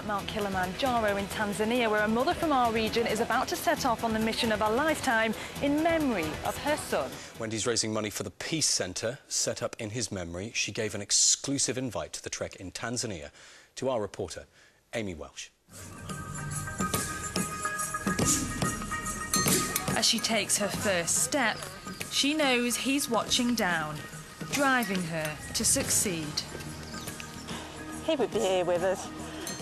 Mount Kilimanjaro in Tanzania, where a mother from our region is about to set off on the mission of a lifetime in memory of her son. Wendy's raising money for the Peace Centre, set up in his memory. She gave an exclusive invite to the trek in Tanzania to our reporter, Amy Welch. As she takes her first step, she knows he's watching down, driving her to succeed. He would be here with us.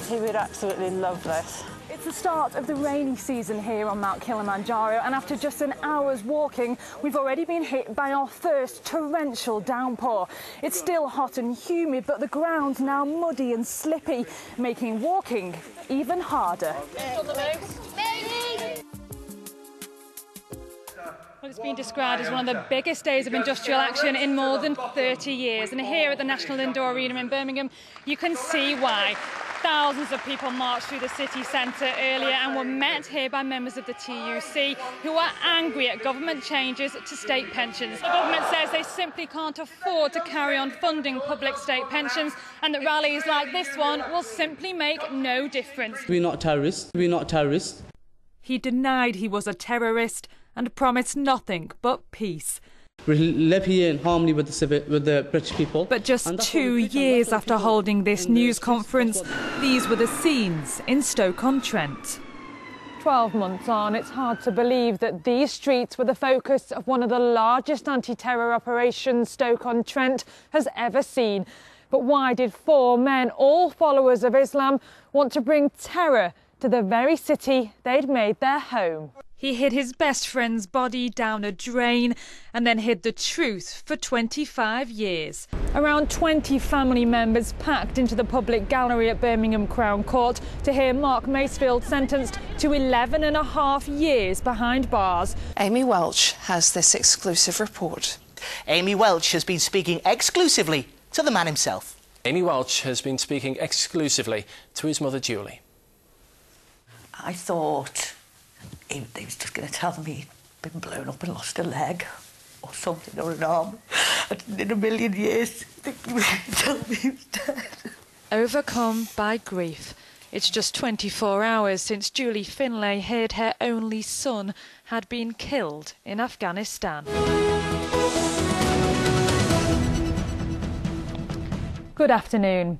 He would absolutely love this. It's the start of the rainy season here on Mount Kilimanjaro, and after just an hour's walking, we've already been hit by our first torrential downpour. It's still hot and humid, but the ground's now muddy and slippy, making walking even harder. Well, it's been described as one of the biggest days of industrial action in more than 30 years. And here at the National Indoor Arena in Birmingham, you can see why. Thousands of people marched through the city centre earlier and were met here by members of the TUC who are angry at government changes to state pensions. The government says they simply can't afford to carry on funding public state pensions, and that rallies like this one will simply make no difference. We're not terrorists. We're not terrorists. He denied he was a terrorist and promised nothing but peace. We live here in harmony with the British people. But just 2 years after holding this news conference, these were the scenes in Stoke-on-Trent. 12 months on, it's hard to believe that these streets were the focus of one of the largest anti-terror operations Stoke-on-Trent has ever seen. But why did 4 men, all followers of Islam, want to bring terror to the very city they'd made their home? He hid his best friend's body down a drain and then hid the truth for 25 years. Around 20 family members packed into the public gallery at Birmingham Crown Court to hear Mark Macefield sentenced to 11.5 years behind bars. Amy Welch has this exclusive report. Amy Welch has been speaking exclusively to the man himself. Amy Welch has been speaking exclusively to his mother, Julie. I thought he was just going to tell me he'd been blown up and lost a leg or something, or an arm. I didn't in a million years think he was going to tell me he was dead. Overcome by grief. It's just 24 hours since Julie Finlay heard her only son had been killed in Afghanistan. Good afternoon.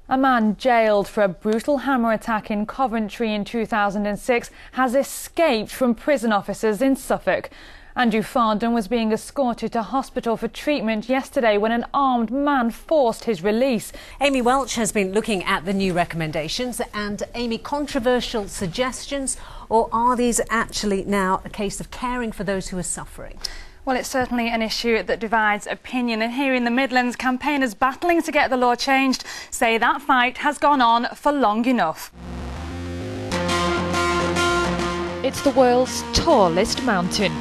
A man jailed for a brutal hammer attack in Coventry in 2006 has escaped from prison officers in Suffolk. Andrew Farndon was being escorted to hospital for treatment yesterday when an armed man forced his release. Amy Welch has been looking at the new recommendations. And Amy, controversial suggestions, or are these actually now a case of caring for those who are suffering? Well, it's certainly an issue that divides opinion, and here in the Midlands, campaigners battling to get the law changed say that fight has gone on for long enough. It's the world's tallest mountain,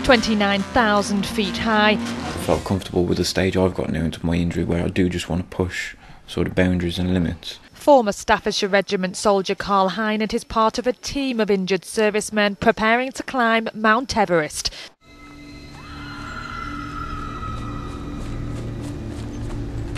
29,000 feet high. I felt comfortable with the stage I've got now into my injury, where I do just want to push sort of boundaries and limits. Former Staffordshire Regiment soldier Carl Hynard is part of a team of injured servicemen preparing to climb Mount Everest.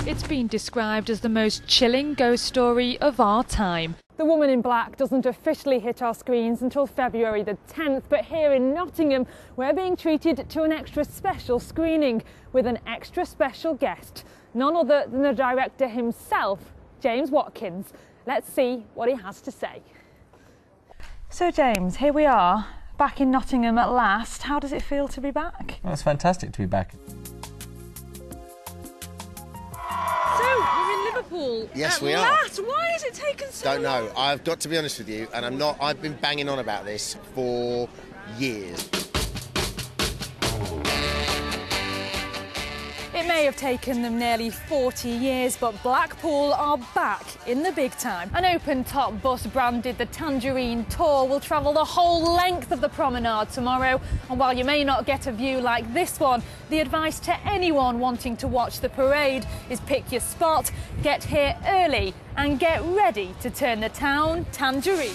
It's been described as the most chilling ghost story of our time. The Woman in Black doesn't officially hit our screens until February the 10th, but here in Nottingham, we're being treated to an extra special screening with an extra special guest, none other than the director himself, James Watkins. Let's see what he has to say. So James, here we are, back in Nottingham at last. How does it feel to be back? Well, it's fantastic to be back. Liverpool. Yes, we are. are. Why has it taken so long? Don't know. I've got to be honest with you, and I've been banging on about this for years. It may have taken them nearly 40 years, but Blackpool are back in the big time. An open-top bus branded the Tangerine Tour will travel the whole length of the promenade tomorrow. And while you may not get a view like this one, the advice to anyone wanting to watch the parade is pick your spot, get here early and get ready to turn the town tangerine.